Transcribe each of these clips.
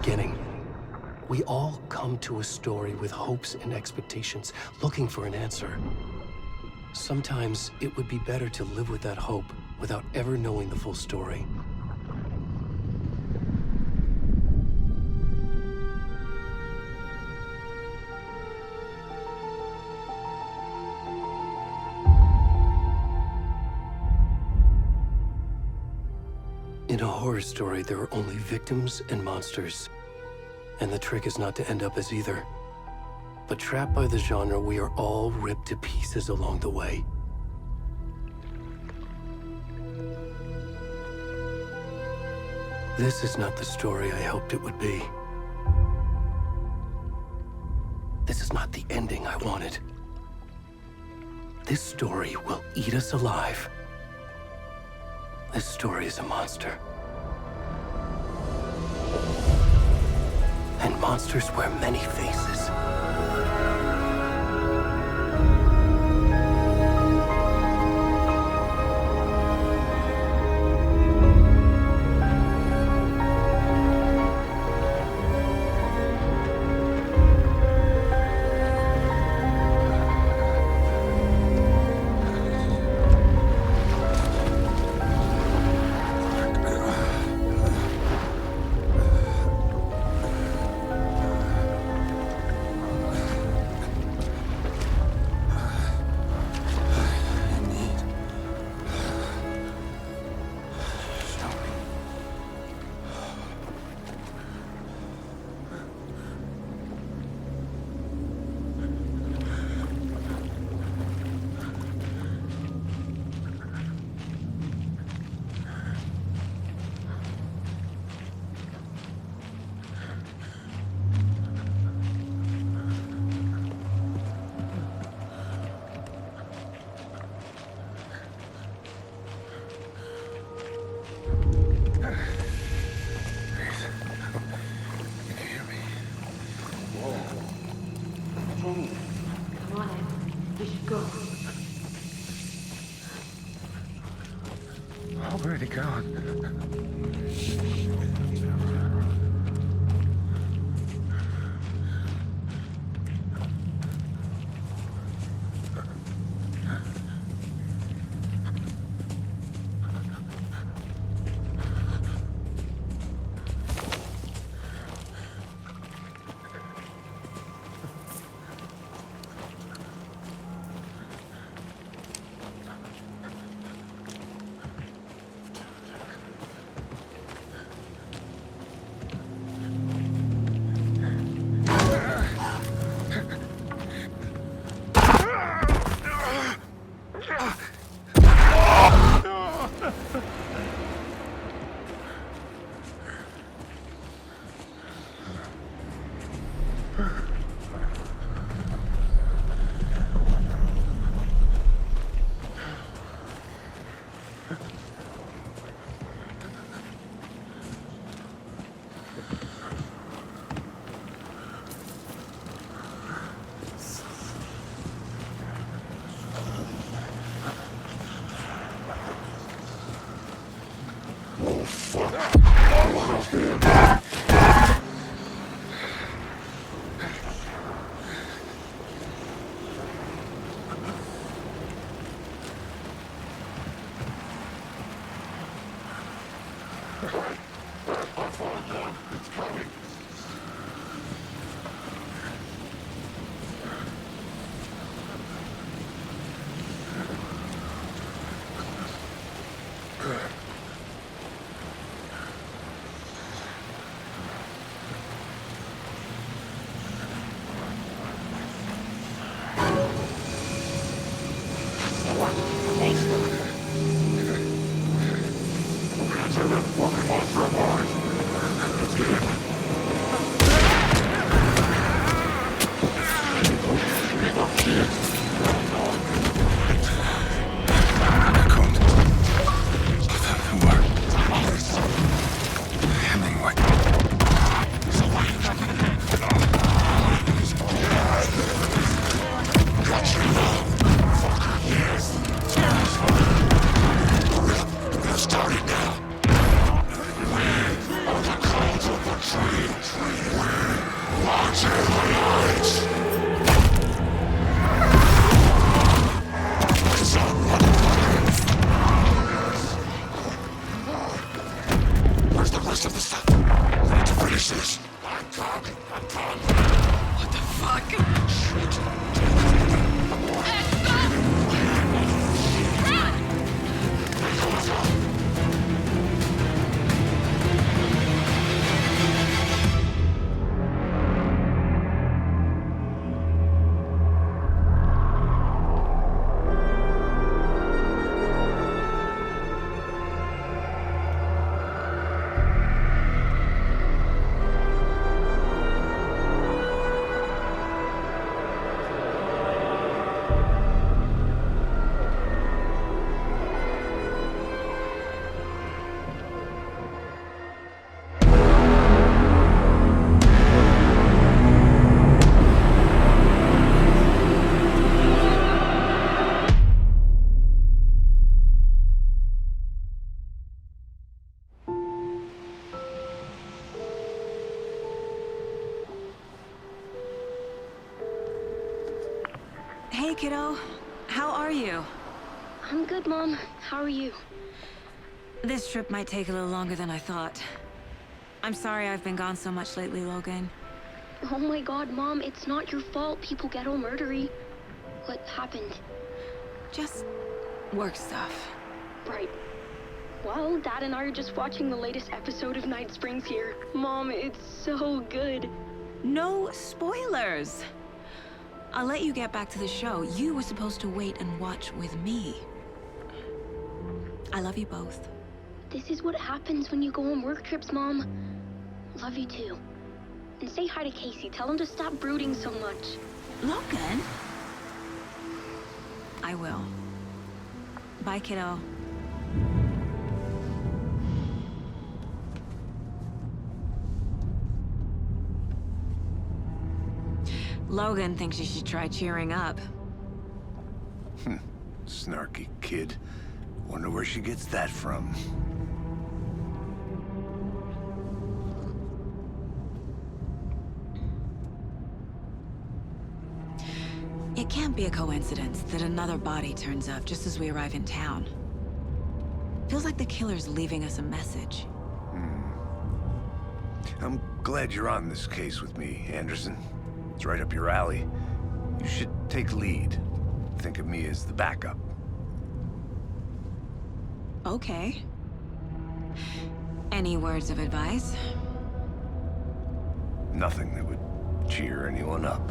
beginning. We all come to a story with hopes and expectations, looking for an answer. Sometimes it would be better to live with that hope without ever knowing the full story. In a horror story, there are only victims and monsters. And the trick is not to end up as either. But trapped by the genre, we are all ripped to pieces along the way. This is not the story I hoped it would be. This is not the ending I wanted. This story will eat us alive. This story is a monster. And monsters wear many faces. Where's the rest of the stuff? I need to finish this. I'm coming. What the fuck? Shit. Hey, kiddo. How are you? I'm good, Mom. How are you? This trip might take a little longer than I thought. I'm sorry I've been gone so much lately, Logan. Oh my god, Mom, it's not your fault people get all murdery. What happened? Just work stuff. Right. Well, Dad and I are just watching the latest episode of Night Springs here. Mom, it's so good. No spoilers! I'll let you get back to the show. You were supposed to wait and watch with me. I love you both. This is what happens when you go on work trips, Mom. Love you too. And say hi to Casey. Tell him to stop brooding so much. Logan? I will. Bye, kiddo. Logan thinks you should try cheering up. Snarky kid. Wonder where she gets that from. It can't be a coincidence that another body turns up just as we arrive in town. Feels like the killer's leaving us a message. I'm glad you're on this case with me, Anderson. It's right up your alley. You should take lead. Think of me as the backup. Okay. Any words of advice? Nothing that would cheer anyone up.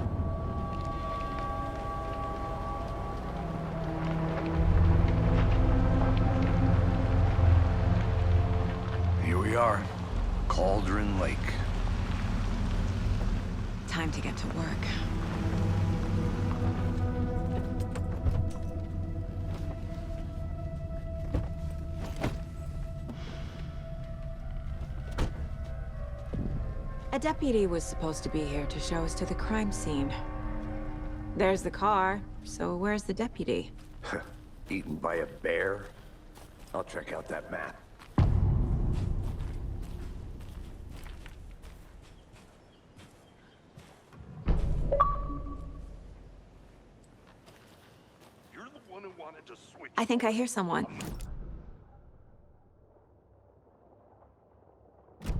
Here we are. Cauldron Lake. Time to get to work. A deputy was supposed to be here to show us to the crime scene. There's the car, so where's the deputy? Eaten by a bear? I'll check out that map. You're the one who wanted to switch. I think I hear someone.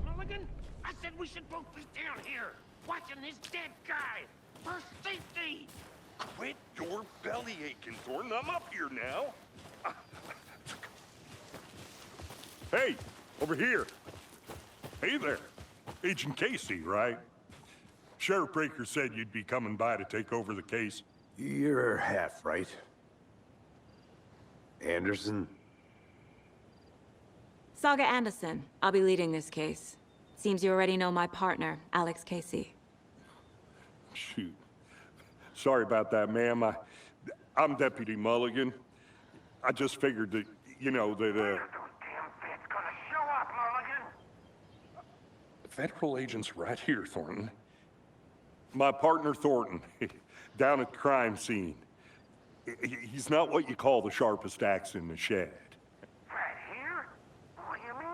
Mulligan, I said we should both be down here, watching this dead guy, for safety. Quit your belly aching, Thornton. I'm up here now. Hey, over here. Hey there. Agent Casey, right? Sheriff Breaker said you'd be coming by to take over the case. You're half right. Anderson? Saga Anderson. I'll be leading this case. Seems you already know my partner, Alex Casey. Shoot. Sorry about that, ma'am. I'm Deputy Mulligan. I just figured that, you know, that, Those damn feds gonna show up, Mulligan! Federal agent's right here, Thornton. My partner, Thornton, down at the crime scene. He's not what you call the sharpest axe in the shed. Right here? What do you mean?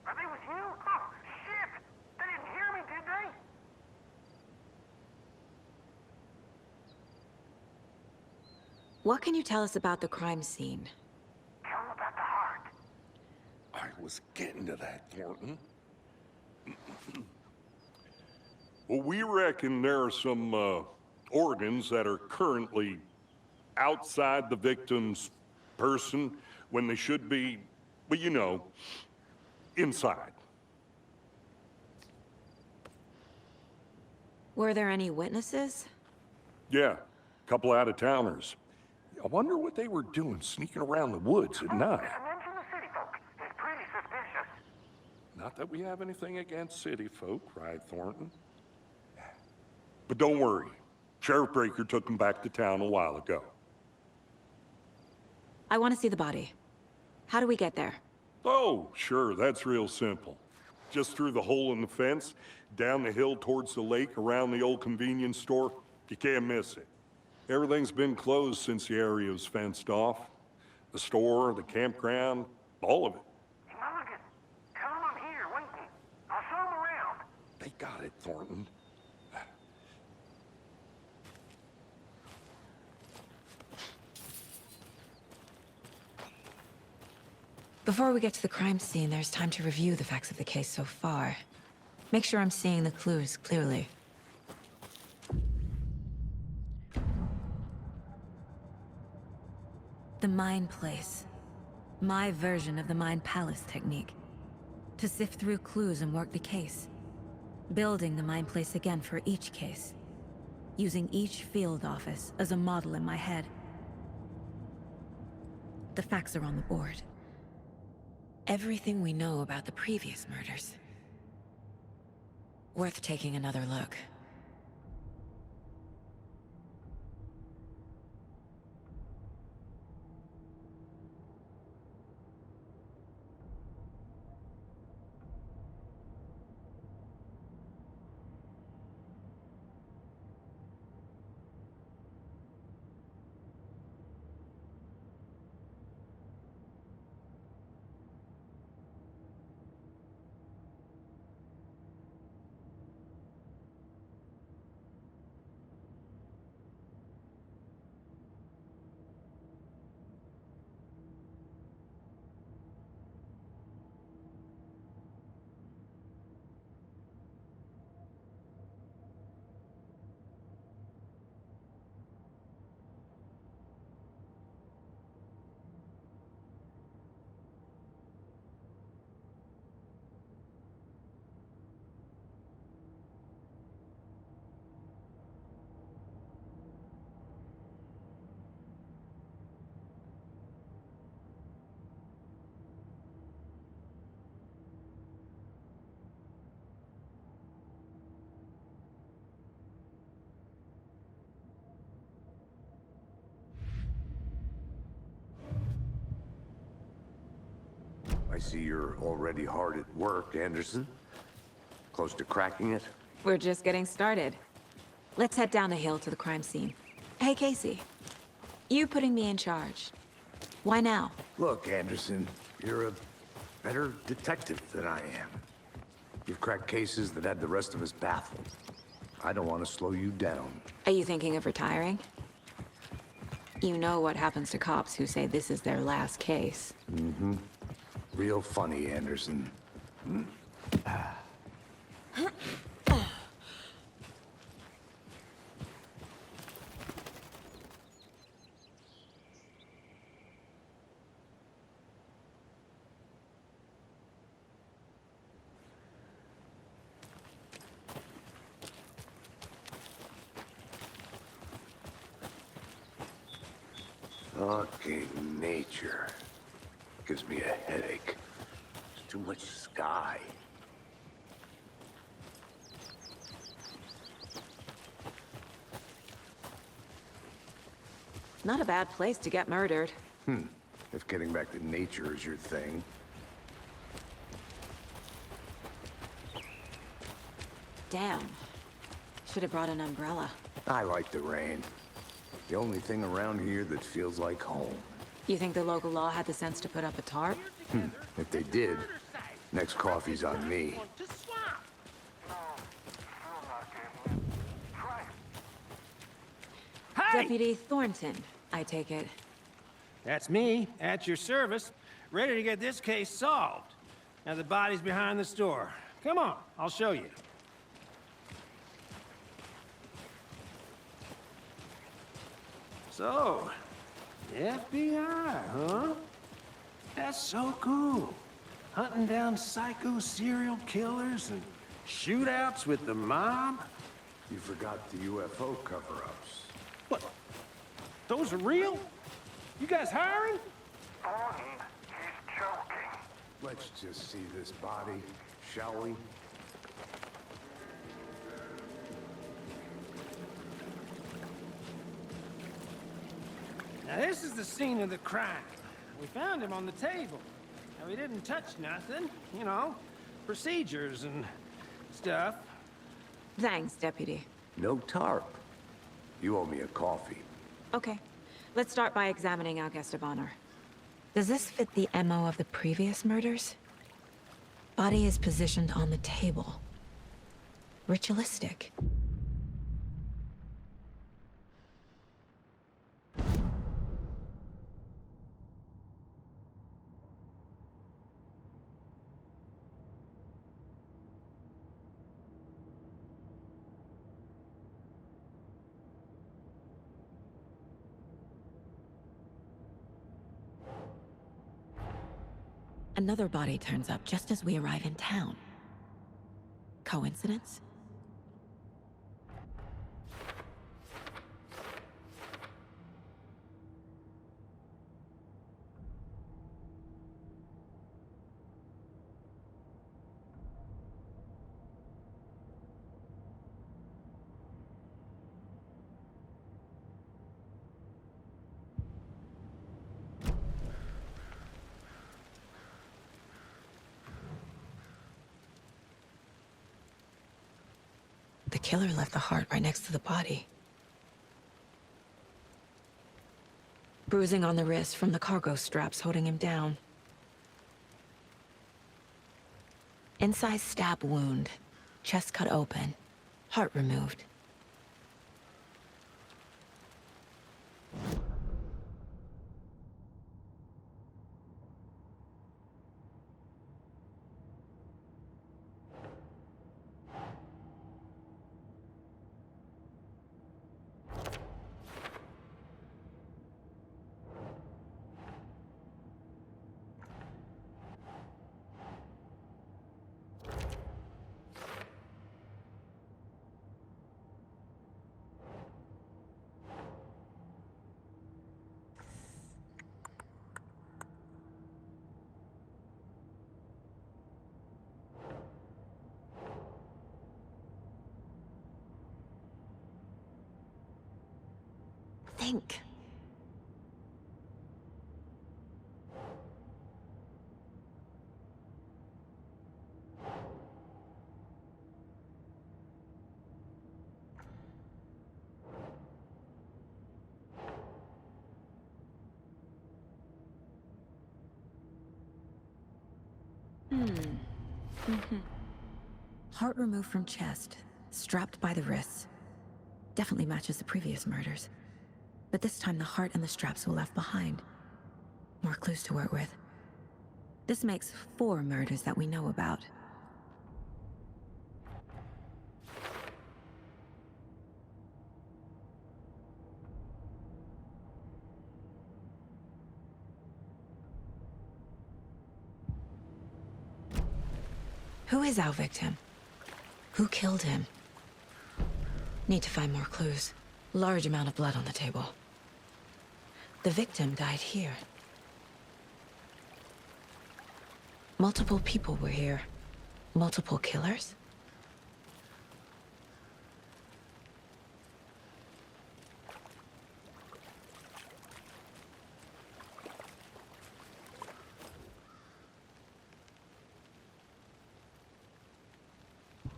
Are they with you? Oh, shit! They didn't hear me, did they? What can you tell us about the crime scene? Tell him about the heart. I was getting to that, Thornton. Well, we reckon there are some organs that are currently outside the victim's person when they should be, well, you know, inside. Were there any witnesses? Yeah, a couple out-of-towners. I wonder what they were doing sneaking around the woods at night. Mention the city folk. It's pretty suspicious. Not that we have anything against city folk, right, Thornton? But don't worry. Sheriff Breaker took him back to town a while ago. I want to see the body. How do we get there? Oh, sure, that's real simple. Just through the hole in the fence, down the hill towards the lake, around the old convenience store. You can't miss it. Everything's been closed since the area was fenced off. The store, the campground, all of it. Hey, Mulligan, tell him I'm here waiting. I'll show him around. They got it, Thornton. Before we get to the crime scene, there's time to review the facts of the case so far. Make sure I'm seeing the clues clearly. The Mind Place. My version of the Mind Palace technique. To sift through clues and work the case. Building the Mind Place again for each case. Using each field office as a model in my head. The facts are on the board. Everything we know about the previous murders. Worth taking another look. I see you're already hard at work, Anderson. Close to cracking it? We're just getting started. Let's head down the hill to the crime scene. Hey, Casey. You putting me in charge. Why now? Look, Anderson, you're a better detective than I am. You've cracked cases that had the rest of us baffled. I don't want to slow you down. Are you thinking of retiring? You know what happens to cops who say this is their last case. Mm-hmm. Real funny, Anderson. Fucking nature. Gives me a headache. There's too much sky. Not a bad place to get murdered. If getting back to nature is your thing. Damn. Should have brought an umbrella. I like the rain. The only thing around here that feels like home. You think the local law had the sense to put up a tarp? If they did, next coffee's on me. Deputy Thornton, I take it. That's me, at your service, ready to get this case solved. Now the body's behind the store. Come on, I'll show you. So, FBI, huh? That's so cool. Hunting down psycho serial killers and shootouts with the mob? You forgot the UFO cover-ups. What? Those are real? You guys hiring? Gordon, he's joking. Let's just see this body, shall we? Now this is the scene of the crime. We found him on the table. Now we didn't touch nothing, you know, procedures and stuff. Thanks, Deputy. No tarp. You owe me a coffee. Okay. Let's start by examining our guest of honor. Does this fit the MO of the previous murders? Body is positioned on the table. Ritualistic. Another body turns up just as we arrive in town. Coincidence? The killer left the heart right next to the body. Bruising on the wrist from the cargo straps holding him down. Incised stab wound. Chest cut open. Heart removed. Think. Heart removed from chest, strapped by the wrists. Definitely matches the previous murders. But this time the heart and the straps were left behind. More clues to work with. This makes 4 murders that we know about. Who is our victim? Who killed him? Need to find more clues. Large amount of blood on the table. The victim died here. Multiple people were here. Multiple killers?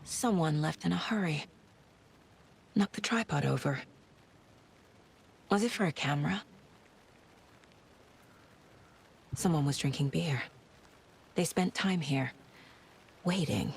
Someone left in a hurry. Knocked the tripod over. Was it for a camera? Someone was drinking beer. They spent time here, waiting.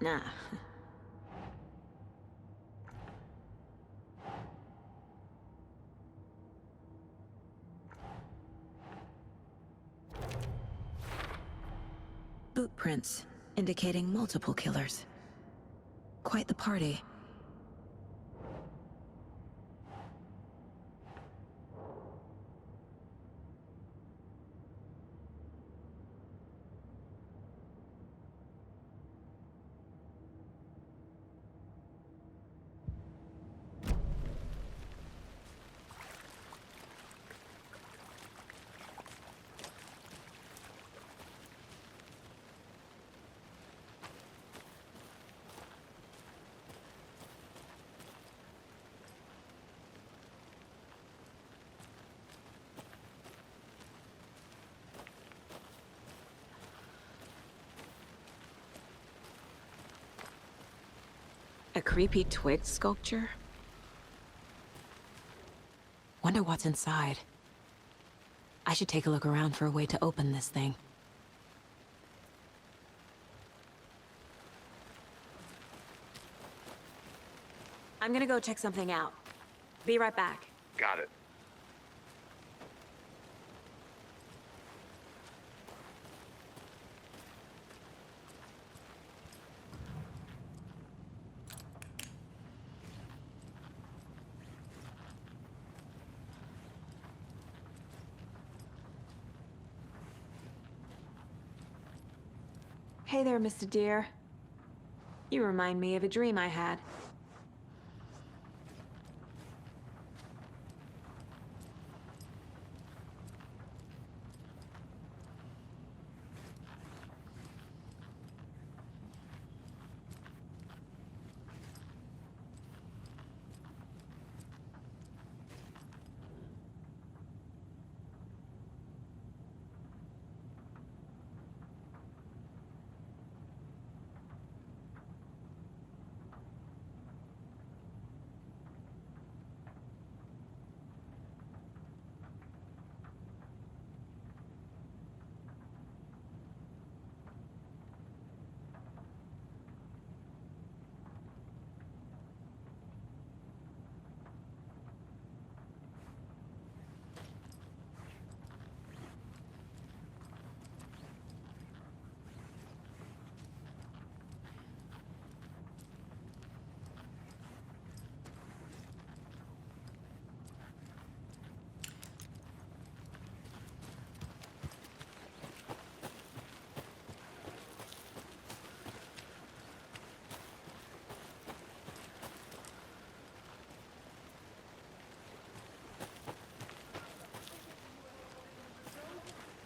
Nah. Boot prints, indicating multiple killers. Quite the party. A creepy twig sculpture? Wonder what's inside. I should take a look around for a way to open this thing. I'm gonna go check something out. Be right back. Got it. Hey there, Mr. Deer. You remind me of a dream I had.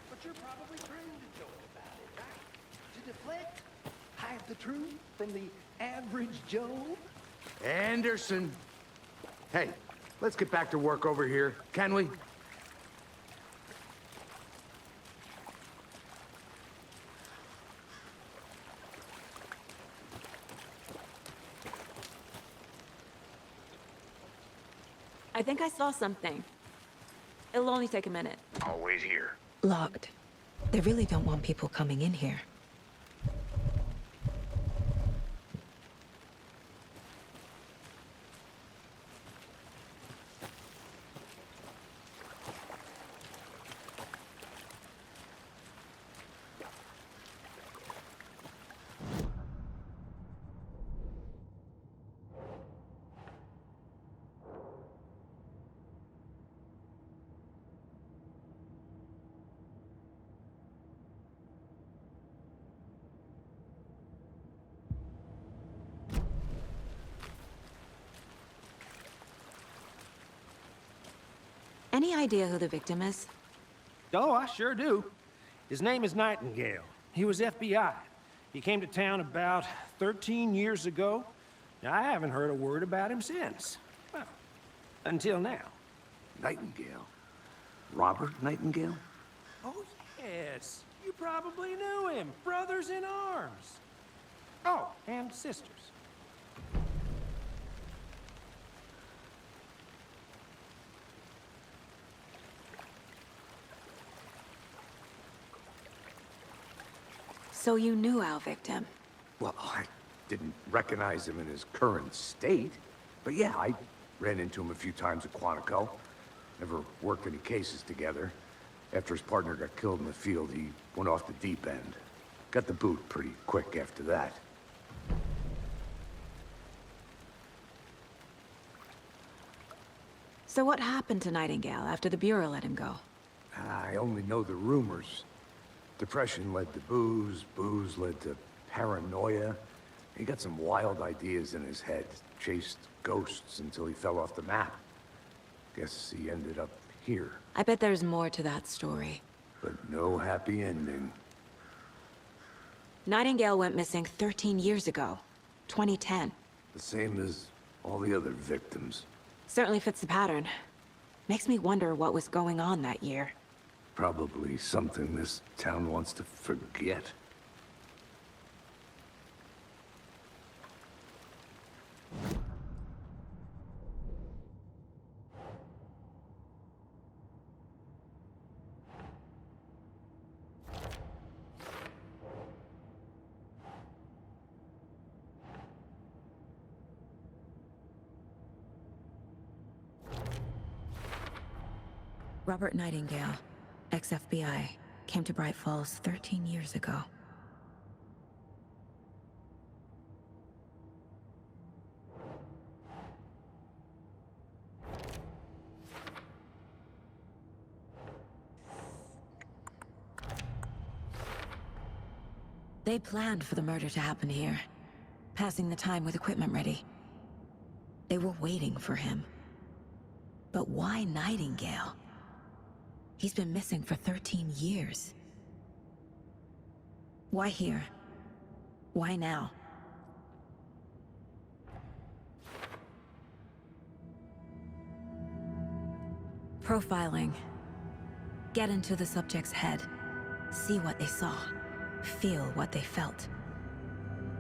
But you're probably trained to joke about it, right? To deflect, hide the truth from the average Joe. Anderson. Hey, let's get back to work over here, can we? I think I saw something. It'll only take a minute. Always here. Locked. They really don't want people coming in here. Any idea who the victim is? Oh, I sure do. His name is Nightingale. He was FBI. He came to town about 13 years ago. Now, I haven't heard a word about him since. Well, until now. Nightingale? Robert Nightingale? Oh, yes. You probably knew him. Brothers in arms. Oh, and sisters. So you knew our victim? Well, didn't recognize him in his current state. But yeah, I ran into him a few times at Quantico. Never worked any cases together. After his partner got killed in the field, he went off the deep end. Got the boot pretty quick after that. So what happened to Nightingale after the Bureau let him go? I only know the rumors. Depression led to booze, booze led to paranoia. He got some wild ideas in his head, chased ghosts until he fell off the map. Guess he ended up here, I bet there's more to that story. but no happy ending. Nightingale went missing 13 years ago. 2010. The same as all the other victims. Certainly fits the pattern. Makes me wonder what was going on that year. Probably something this town wants to forget. Robert Nightingale, ex-FBI, came to Bright Falls 13 years ago. They planned for the murder to happen here, passing the time with equipment ready. They were waiting for him. But why Nightingale? He's been missing for 13 years. Why here? Why now? Profiling. Get into the subject's head. See what they saw. Feel what they felt.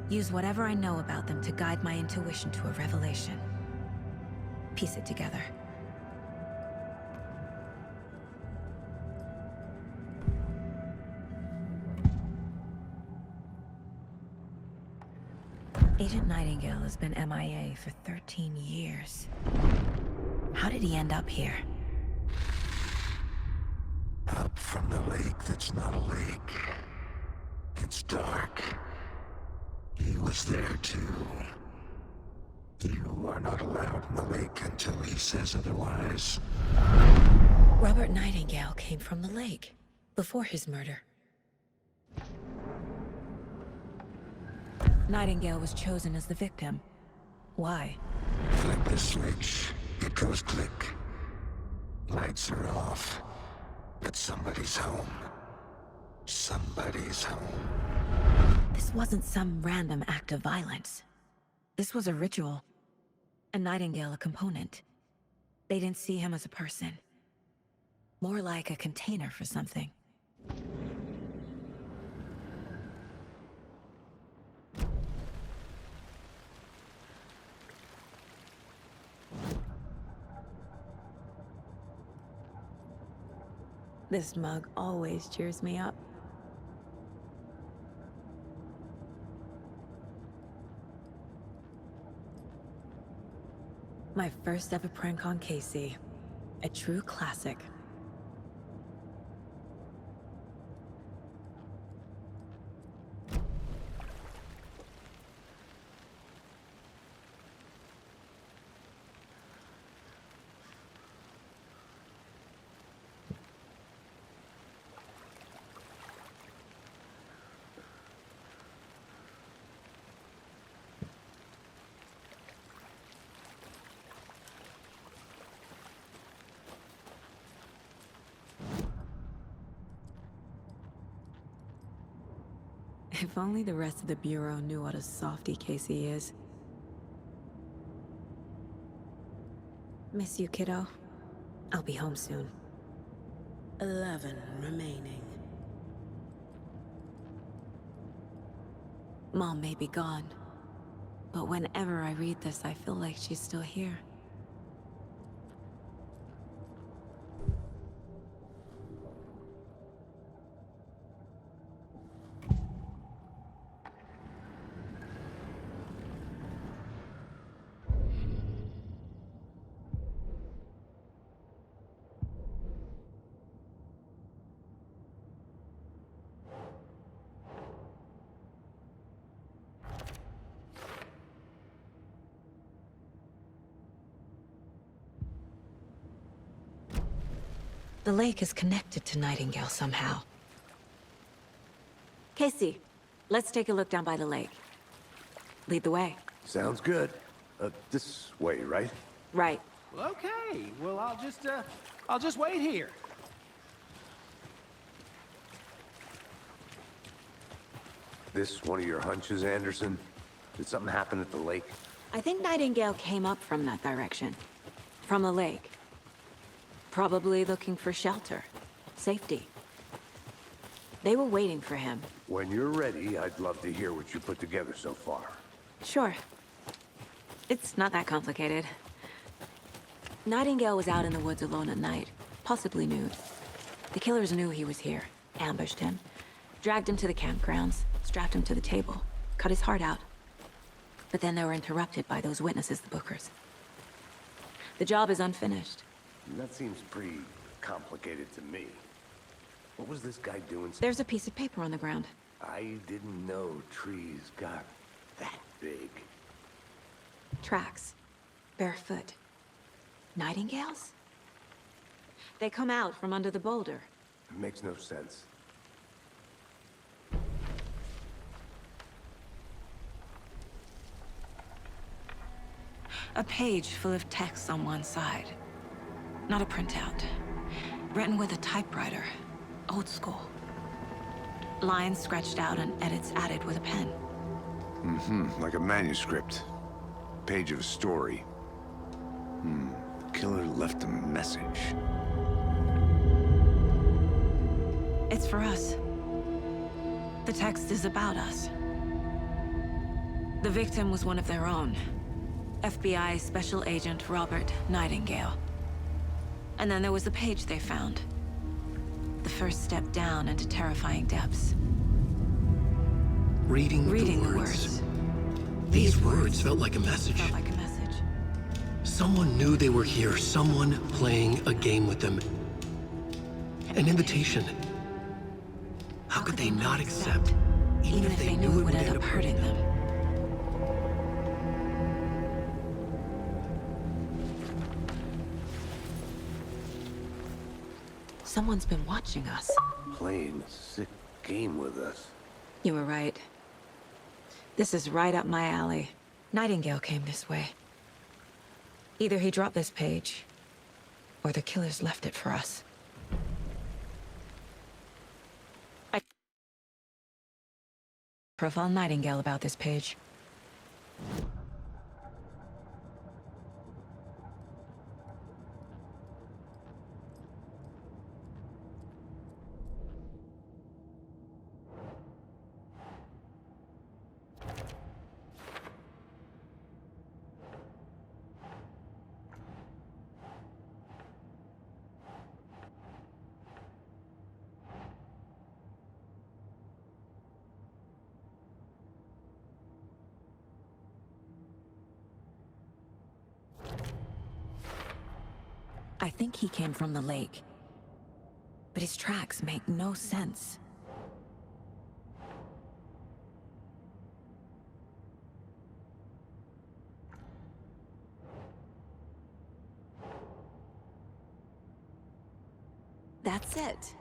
Use whatever I know about them to guide my intuition to a revelation. Piece it together. Agent Nightingale has been MIA for 13 years. How did he end up here? Up from the lake that's not a lake. It's dark. He was there too. You are not allowed in the lake until he says otherwise. Robert Nightingale came from the lake, before his murder. Nightingale was chosen as the victim. Why? Flick the switch, it goes click. Lights are off, but somebody's home. Somebody's home. This wasn't some random act of violence. This was a ritual. And Nightingale a component. They didn't see him as a person. More like a container for something. This mug always cheers me up. My first ever prank on Casey. A true classic. If only the rest of the Bureau knew what a softie Casey is. Miss you, kiddo. I'll be home soon. 11 remaining. Mom may be gone, but whenever I read this, I feel like she's still here. The lake is connected to Nightingale somehow. Casey, let's take a look down by the lake. Lead the way. Sounds good. This way, right? Right. Well, okay. Well, I'll just wait here. This one of your hunches, Anderson? Did something happen at the lake? I think Nightingale came up from that direction. From the lake. Probably looking for shelter. Safety. They were waiting for him. When you're ready, I'd love to hear what you put together so far. Sure. It's not that complicated. Nightingale was out in the woods alone at night, possibly nude. The killers knew he was here, ambushed him, dragged him to the campgrounds, strapped him to the table, cut his heart out. But then they were interrupted by those witnesses, the Bookers. The job is unfinished. That seems pretty complicated to me. What was this guy doing? There's a piece of paper on the ground. I didn't know trees got that big. Tracks. Barefoot. Nightingales? They come out from under the boulder. It makes no sense. A page full of text on one side. Not a printout. Written with a typewriter. Old school. Lines scratched out and edits added with a pen. Like a manuscript. Page of a story. The killer left a message. It's for us. The text is about us. The victim was one of their own. FBI Special Agent Robert Nightingale. And then there was the page they found. The first step down into terrifying depths. Reading the words. These words felt like a message. Felt like a message. Someone knew they were here, someone playing a game with them. An invitation. How could they not accept, even if they knew it would end up hurting them? Someone's been watching us. Playing a sick game with us. You were right. This is right up my alley. Nightingale came this way. Either he dropped this page, or the killers left it for us. I profile Nightingale about this page. I think he came from the lake. But his tracks make no sense. That's it.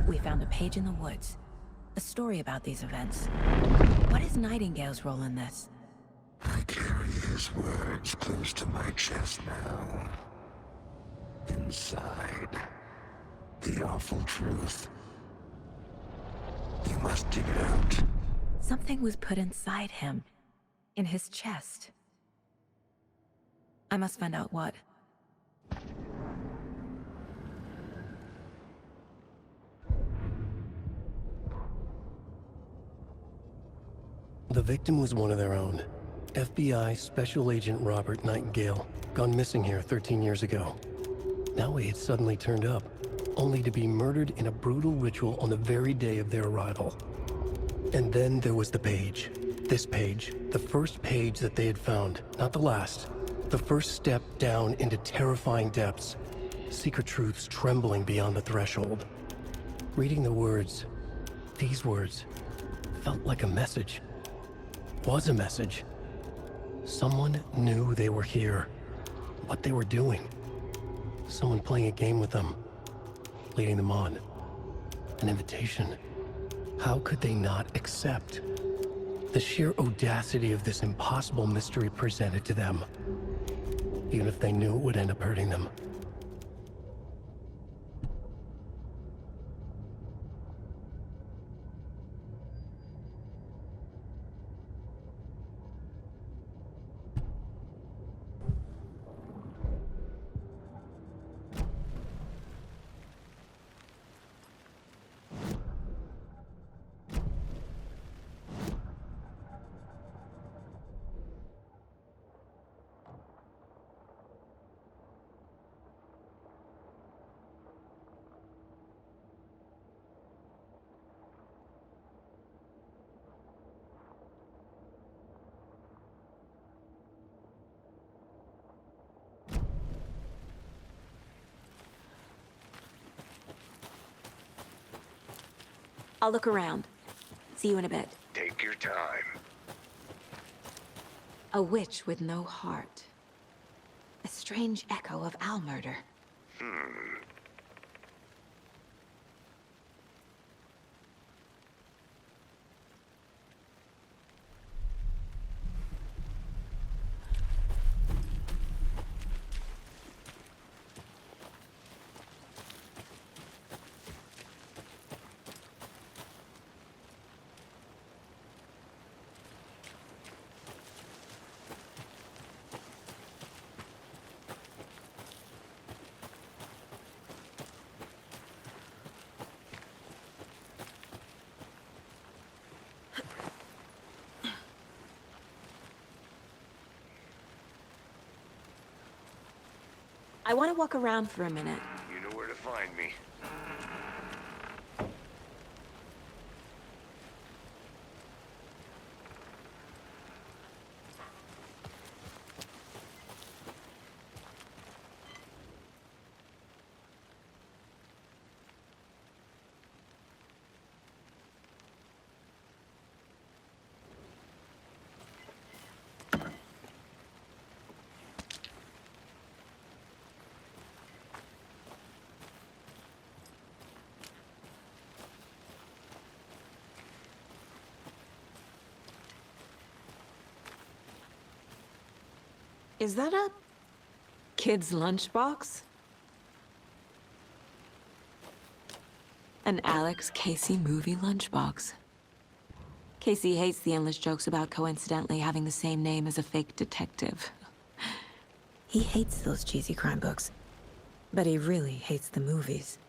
We found a page in the woods. A story about these events. What is Nightingale's role in this? I carry his words close to my chest now. Inside, the awful truth. You must dig it out. Something was put inside him. In his chest. I must find out what. The victim was one of their own. FBI Special Agent Robert Nightingale, gone missing here 13 years ago. Now he had suddenly turned up, only to be murdered in a brutal ritual on the very day of their arrival. And then there was the page. This page, the first page that they had found, not the last. The first step down into terrifying depths. Secret truths trembling beyond the threshold. Reading the words, these words, felt like a message. Was a message. Someone knew they were here. What they were doing. Someone playing a game with them. Leading them on. An invitation. How could they not accept? The sheer audacity of this impossible mystery presented to them. Even if they knew it would end up hurting them. I'll look around. See you in a bit. Take your time. A witch with no heart. A strange echo of owl murder. I want to walk around for a minute. You know where to find me. Is that a kid's lunchbox? An Alex Casey movie lunchbox. Casey hates the endless jokes about coincidentally having the same name as a fake detective. He hates those cheesy crime books, but he really hates the movies.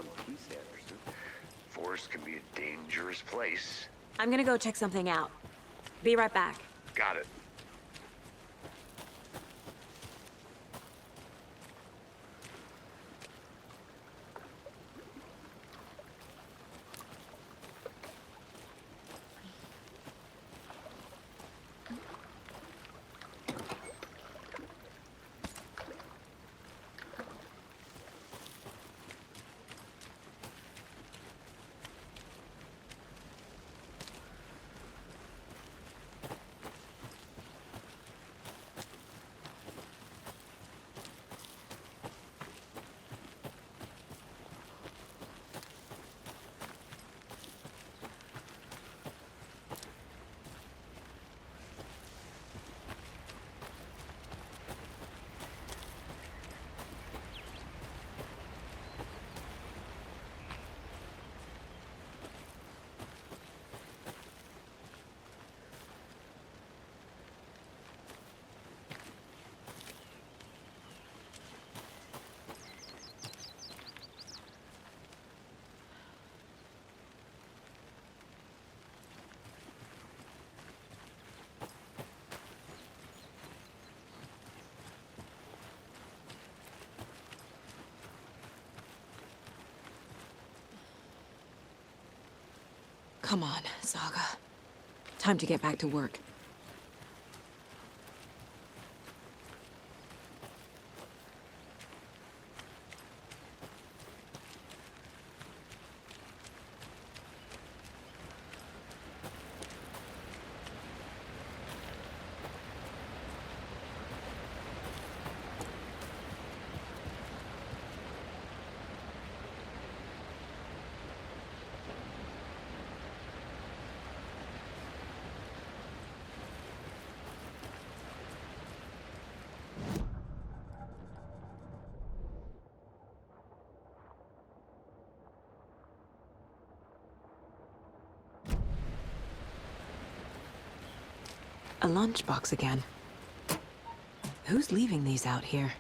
one piece, Anderson. Forest can be a dangerous place. I'm gonna go check something out. Be right back. Got it. Come on, Saga. Time to get back to work. A lunchbox again. Who's leaving these out here?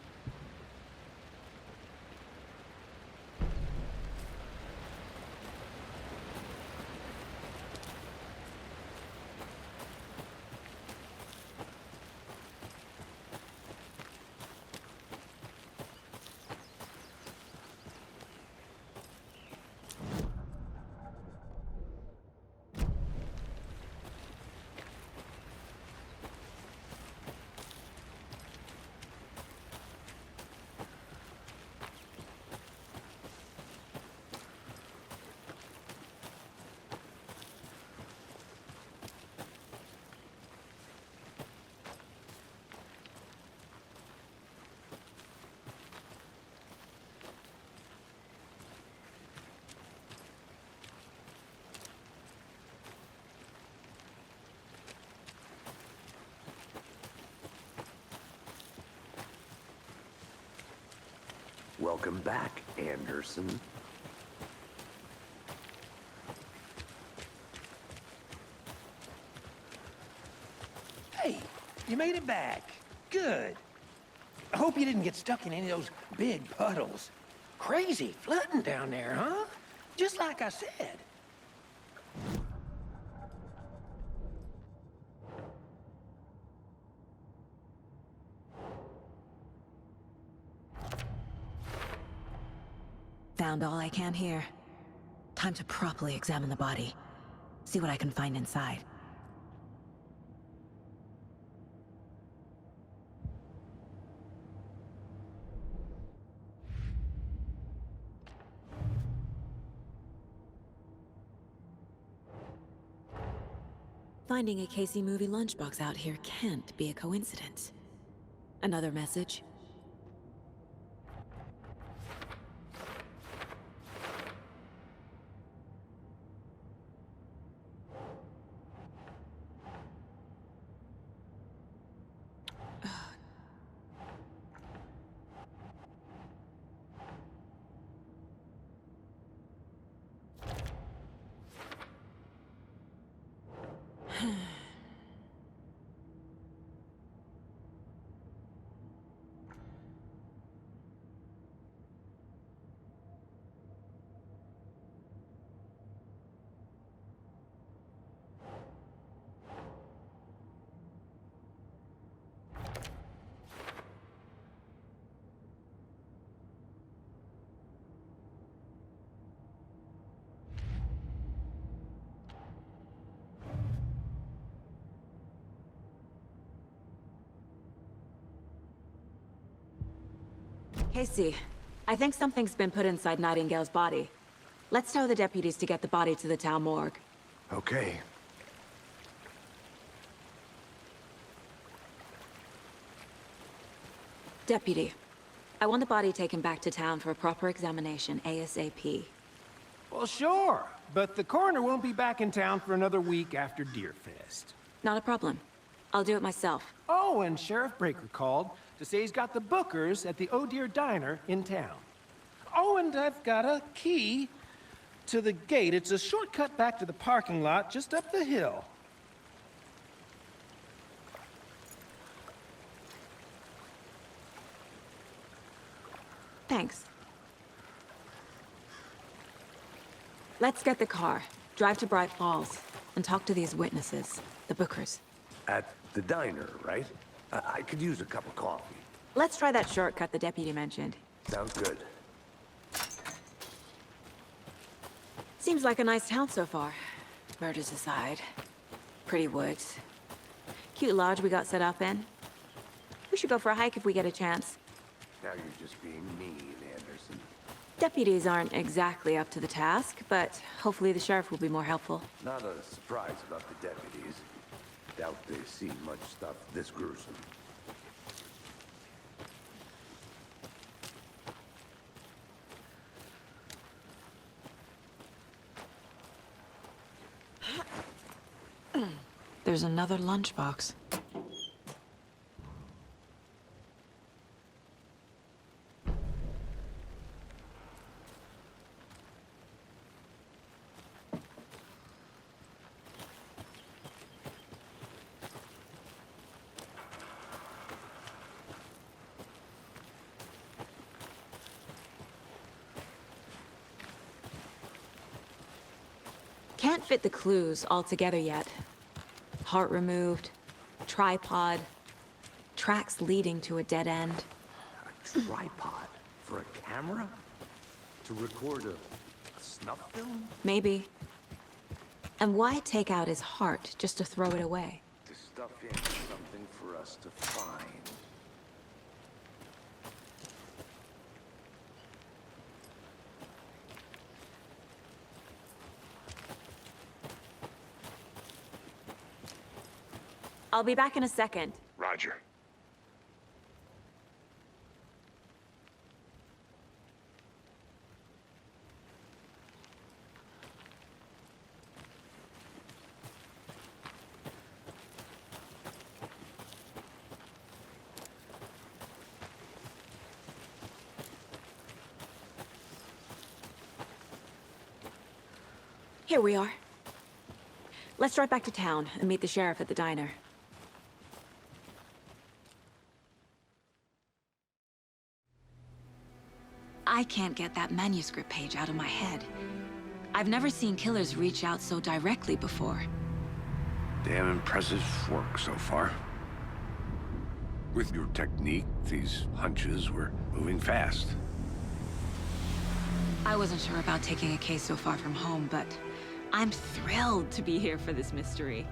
Welcome back, Anderson. Hey, you made it back. Good. I hope you didn't get stuck in any of those big puddles. Crazy flooding down there, huh? Just like I said. Found all I can here. Time to properly examine the body. See what I can find inside. Finding a Casey movie lunchbox out here can't be a coincidence. Another message? Casey, I think something's been put inside Nightingale's body. Let's tell the deputies to get the body to the town morgue. Okay. Deputy, I want the body taken back to town for a proper examination, ASAP. Well, sure, but the coroner won't be back in town for another week after Deerfest. Not a problem. I'll do it myself. Oh, and Sheriff Breaker called to say he's got the Bookers at the Oh Dear Diner in town. Oh, and I've got a key to the gate. It's a shortcut back to the parking lot just up the hill. Thanks. Let's get the car, drive to Bright Falls, and talk to these witnesses, the Bookers. At the diner, right? I could use a cup of coffee. Let's try that shortcut the deputy mentioned. Sounds good. Seems like a nice town so far. Murders aside. Pretty woods. Cute lodge we got set up in. We should go for a hike if we get a chance. Now you're just being mean, Anderson. Deputies aren't exactly up to the task, but hopefully the sheriff will be more helpful. Not a surprise about the deputies. Doubt they see much stuff this gruesome. There's another lunchbox. Can't fit the clues all together yet. Heart removed, tripod, tracks leading to a dead end. A tripod? For a camera? To record a snuff film? Maybe. And why take out his heart just to throw it away? To stuff in something for us to find. I'll be back in a second. Roger. Here we are. Let's drive back to town and meet the sheriff at the diner. I can't get that manuscript page out of my head. I've never seen killers reach out so directly before. Damn impressive work so far. With your technique, these hunches were moving fast. I wasn't sure about taking a case so far from home, but I'm thrilled to be here for this mystery.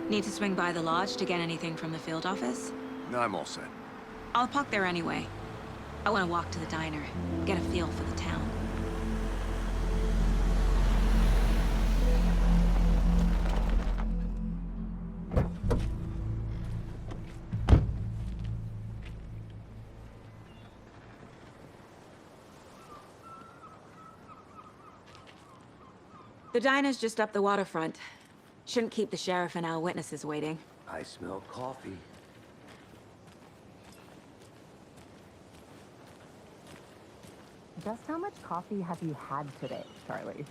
Need to swing by the lodge to get anything from the field office? No, I'm all set. I'll park there anyway. I want to walk to the diner, get a feel for the town. The diner's just up the waterfront. Shouldn't keep the sheriff and our witnesses waiting. I smell coffee. Just how much coffee have you had today, Charlie?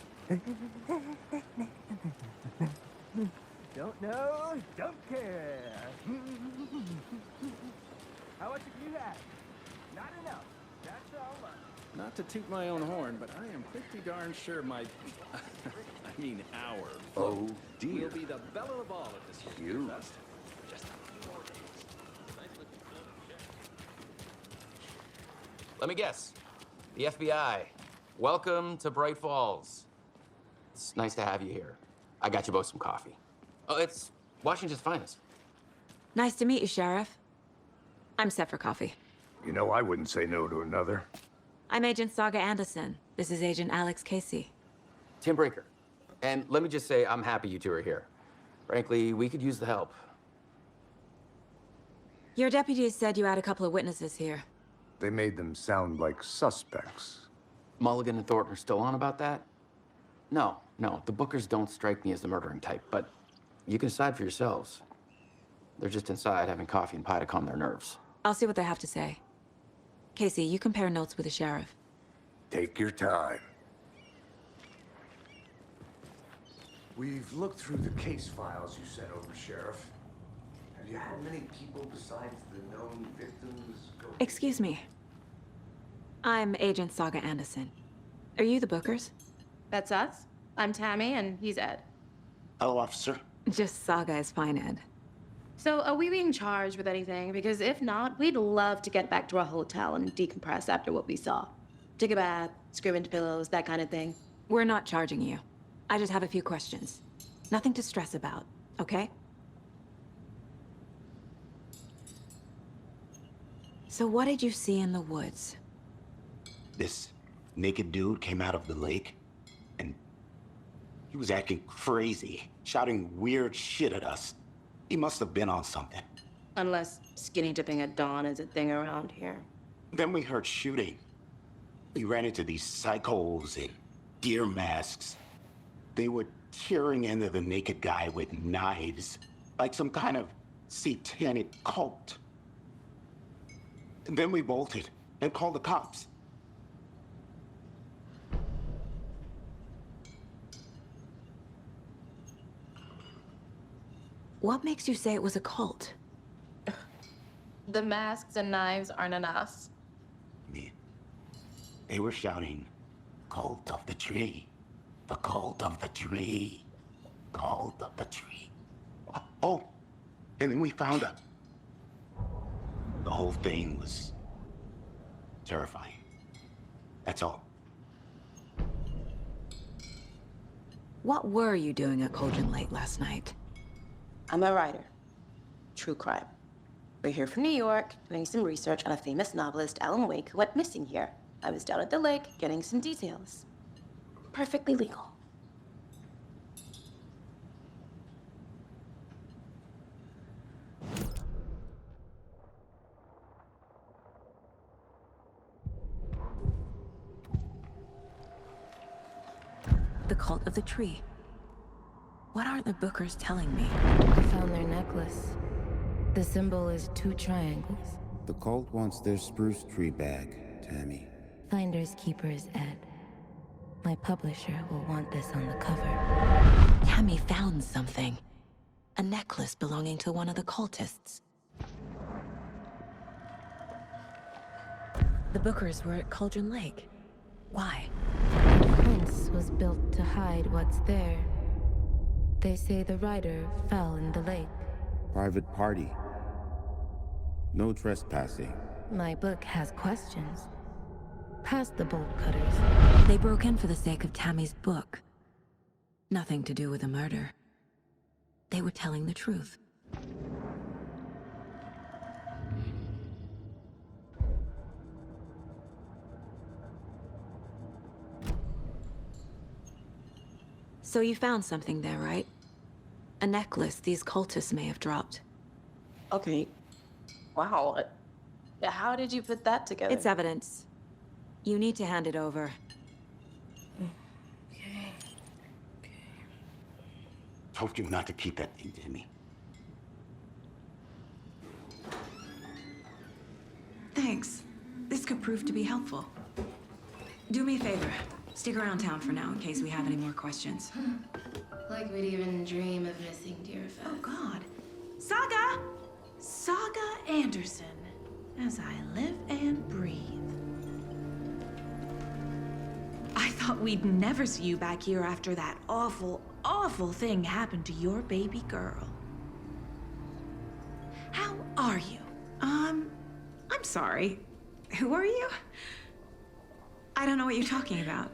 Don't know, don't care. How much have you had? Not enough. That's all. Not to toot my own horn, but I am pretty darn sure my... I mean our... Oh, dear. ...will be the belle of the ball at this year's You. Fest. Just a few more days. Let me guess. The FBI. Welcome to Bright Falls. It's nice to have you here. I got you both some coffee. Oh, it's Washington's finest. Nice to meet you, Sheriff. I'm set for coffee. You know, I wouldn't say no to another. I'm Agent Saga Anderson. This is Agent Alex Casey. Tim Breaker. And let me just say, I'm happy you two are here. Frankly, we could use the help. Your deputies said you had a couple of witnesses here. They made them sound like suspects. Mulligan and Thornton are still on about that? No, the Bookers don't strike me as the murdering type, but you can decide for yourselves. They're just inside having coffee and pie to calm their nerves. I'll see what they have to say. Casey, you compare notes with the sheriff. Take your time. We've looked through the case files you sent over, Sheriff. Have you had many people besides the known victims go... Excuse me. I'm Agent Saga Anderson. Are you the Bookers? That's us. I'm Tammy, and he's Ed. Hello, officer. Just Saga is fine, Ed. So, are we being charged with anything? Because if not, we'd love to get back to our hotel and decompress after what we saw. Take a bath, scream into pillows, that kind of thing. We're not charging you. I just have a few questions. Nothing to stress about, okay? So what did you see in the woods? This naked dude came out of the lake, and he was acting crazy, shouting weird shit at us. He must have been on something. Unless skinny dipping at dawn is a thing around here. Then we heard shooting. We ran into these psychos in deer masks. They were tearing into the naked guy with knives, like some kind of satanic cult. And then we bolted and called the cops. What makes you say it was a cult? The masks and knives aren't enough. They were shouting, "Cult of the tree, the cult of the tree, cult of the tree." Oh, and then we found her. The whole thing was terrifying. That's all. What were you doing at Cauldron Lake last night? I'm a writer. True crime. We're here from New York, doing some research on a famous novelist, Alan Wake, who went missing here. I was down at the lake, getting some details. Perfectly legal. The cult of the tree. What aren't the Bookers telling me? I found their necklace. The symbol is 2 triangles. The cult wants their spruce tree back, Tammy. Finders keepers, Ed. My publisher will want this on the cover. Tammy found something. A necklace belonging to one of the cultists. The Bookers were at Cauldron Lake. Why? The prince was built to hide what's there. They say the writer fell in the lake. Private party. No trespassing. My book has questions. Past the bolt cutters. They broke in for the sake of Tammy's book. Nothing to do with the murder. They were telling the truth. So you found something there, right? A necklace these cultists may have dropped. Okay. Wow. How did you put that together? It's evidence. You need to hand it over. Okay. Told you not to keep that thing to me. Thanks. This could prove to be helpful. Do me a favor. Stick around town for now in case we have any more questions. Like we'd even dream of missing dear Fez. Oh, God. Saga! Saga Anderson. As I live and breathe. I thought we'd never see you back here after that awful, awful thing happened to your baby girl. How are you? I'm sorry. Who are you? I don't know what you're talking about.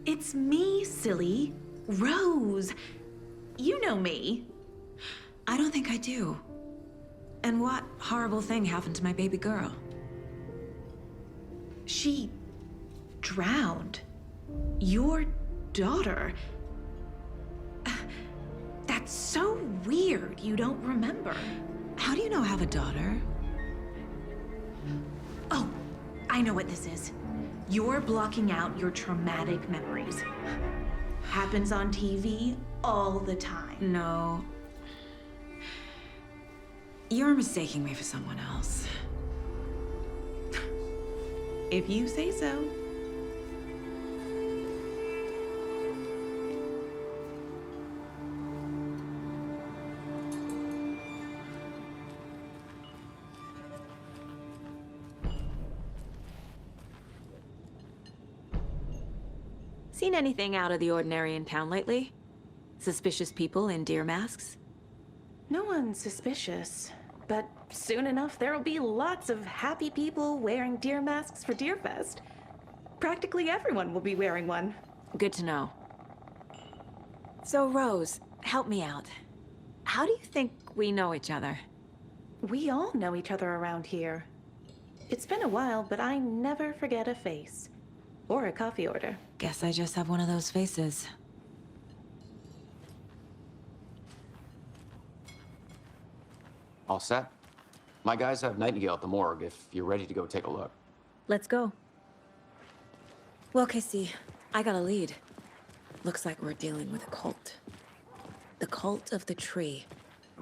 It's me, silly. Rose, you know me. I don't think I do. And what horrible thing happened to my baby girl? She drowned. Your daughter. That's so weird you don't remember. How do you know I have a daughter? Oh, I know what this is. You're blocking out your traumatic memories. Happens on TV all the time. No. You're mistaking me for someone else. If you say so. Seen anything out of the ordinary in town lately? Suspicious people in deer masks? No one's suspicious, but soon enough there'll be lots of happy people wearing deer masks for Deerfest. Practically everyone will be wearing one. Good to know. So, Rose, help me out. How do you think we know each other? We all know each other around here. It's been a while, but I never forget a face. Or a coffee order. Guess I just have one of those faces. All set? My guys have Nightingale at the morgue if you're ready to go take a look. Let's go. Well, Casey, I got a lead. Looks like we're dealing with a cult. The cult of the tree.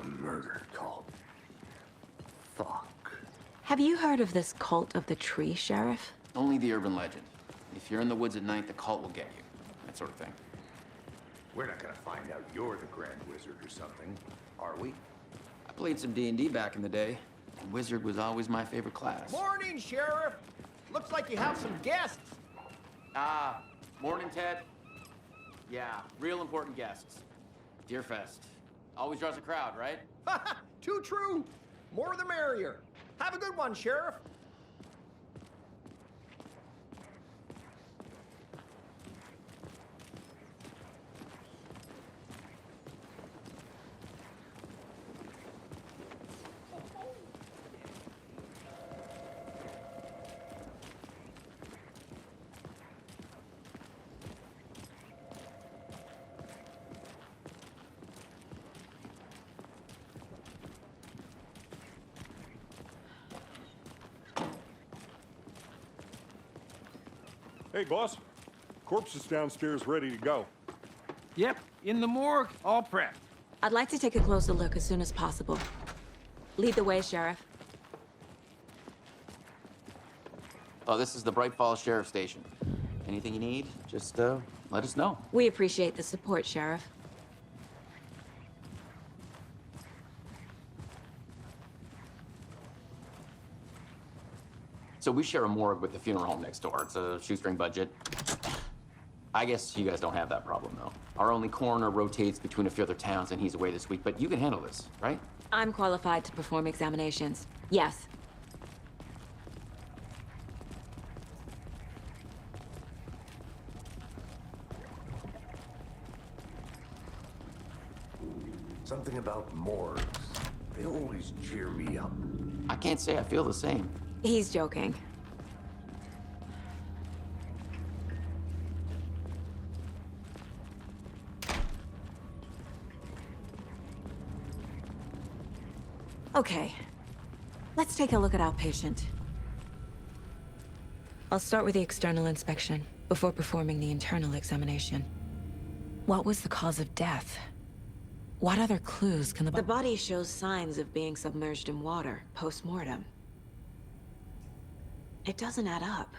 A murder cult. Fuck. Have you heard of this cult of the tree, Sheriff? Only the urban legend. If you're in the woods at night, the cult will get you. That sort of thing. We're not gonna find out you're the Grand Wizard or something, are we? I played some D&D back in the day, and Wizard was always my favorite class. Morning, Sheriff. Looks like you have some guests. Morning, Ted. Yeah, real important guests. Deerfest. Always draws a crowd, right? Too true. More the merrier. Have a good one, Sheriff. Hey, boss. Corpse is downstairs ready to go. Yep, in the morgue, all prepped. I'd like to take a closer look as soon as possible. Lead the way, Sheriff. Oh, this is the Bright Falls Sheriff Station. Anything you need, just let us know. We appreciate the support, Sheriff. So we share a morgue with the funeral home next door. It's a shoestring budget. I guess you guys don't have that problem, though. Our only coroner rotates between a few other towns, and he's away this week, but you can handle this, right? I'm qualified to perform examinations. Yes. Something about morgues. They always cheer me up. I can't say I feel the same. He's joking. Okay. Let's take a look at our patient. I'll start with the external inspection before performing the internal examination. What was the cause of death? What other clues can the body shows signs of being submerged in water post-mortem. It doesn't add up.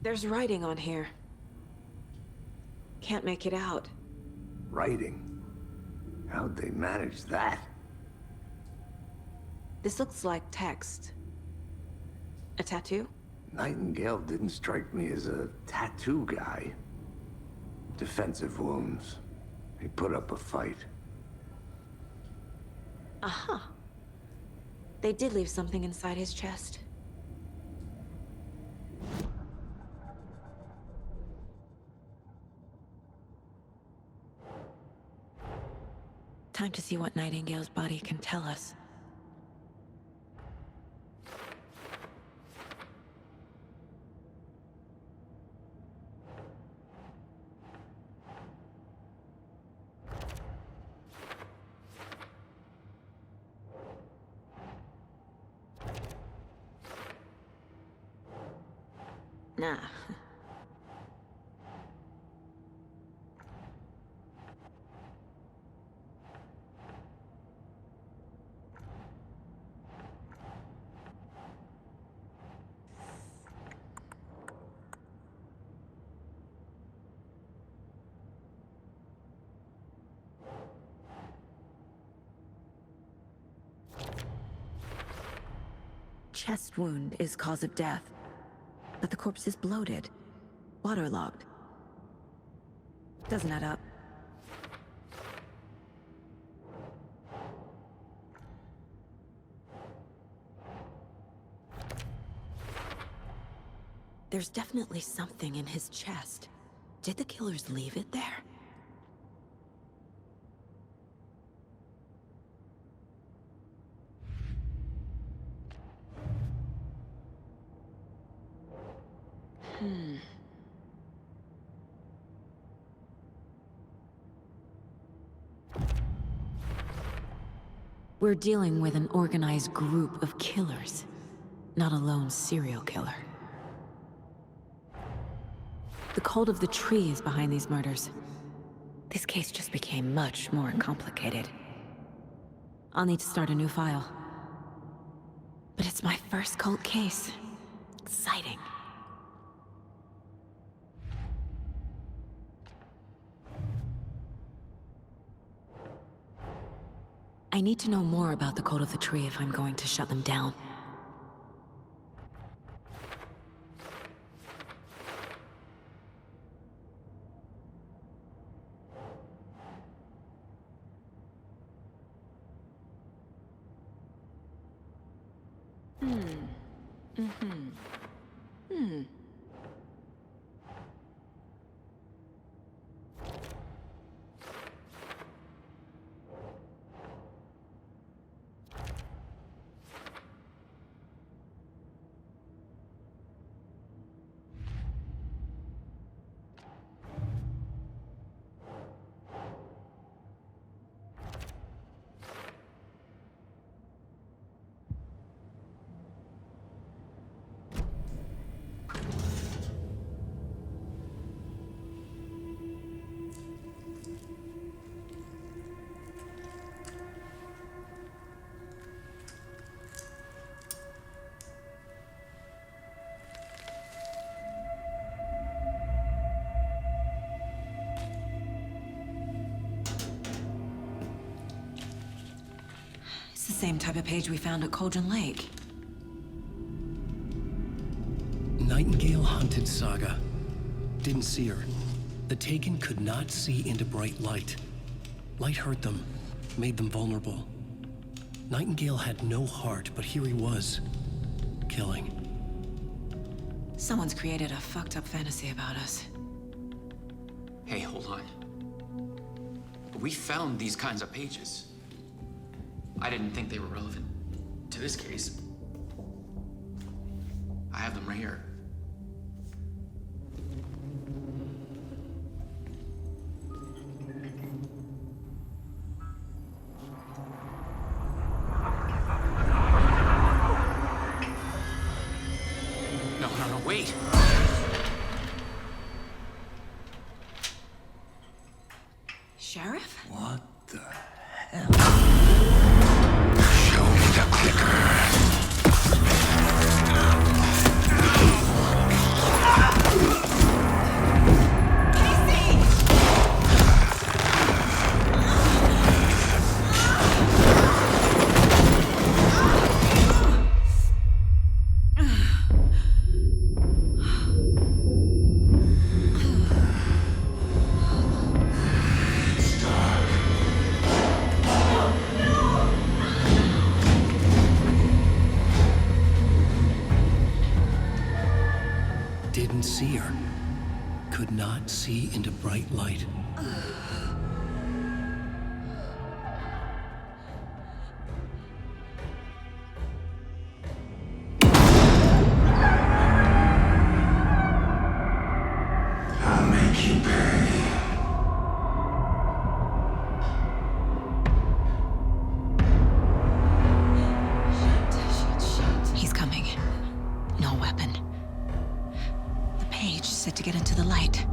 There's writing on here. Can't make it out. Writing? How'd they manage that? This looks like text. A tattoo? Nightingale didn't strike me as a tattoo guy. Defensive wounds. He put up a fight. Aha. They did leave something inside his chest. Time to see what Nightingale's body can tell us. Nah. Chest wound is cause of death, but the corpse is bloated, waterlogged. Doesn't add up. There's definitely something in his chest. Did the killers leave it there? We're dealing with an organized group of killers, not a lone serial killer. The cult of the tree is behind these murders. This case just became much more complicated. I'll need to start a new file. But it's my first cult case. Exciting. I need to know more about the cult of the tree if I'm going to shut them down. Same type of page we found at Cauldron Lake. Nightingale hunted Saga. Didn't see her. The Taken could not see into bright light. Light hurt them, made them vulnerable. Nightingale had no heart, but here he was, killing. Someone's created a fucked up fantasy about us. Hey, hold on. We found these kinds of pages. I didn't think they were relevant to this case. I have them right here. No, wait. Sheriff? What the hell? Show me the clicker. Didn't see her. Could not see into bright light. cage set to get into the light.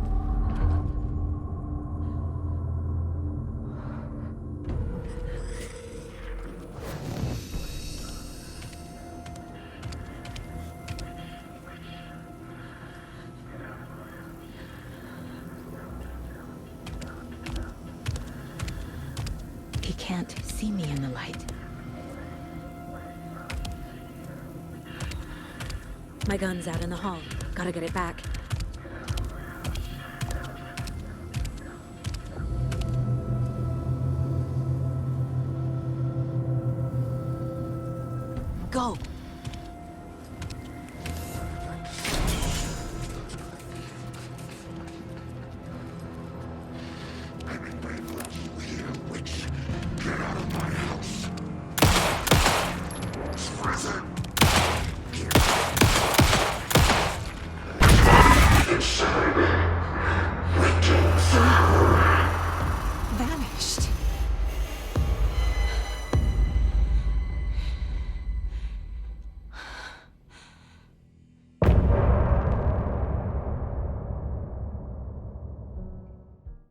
He can't see me in the light. My gun's out in the hall. Gotta get it back.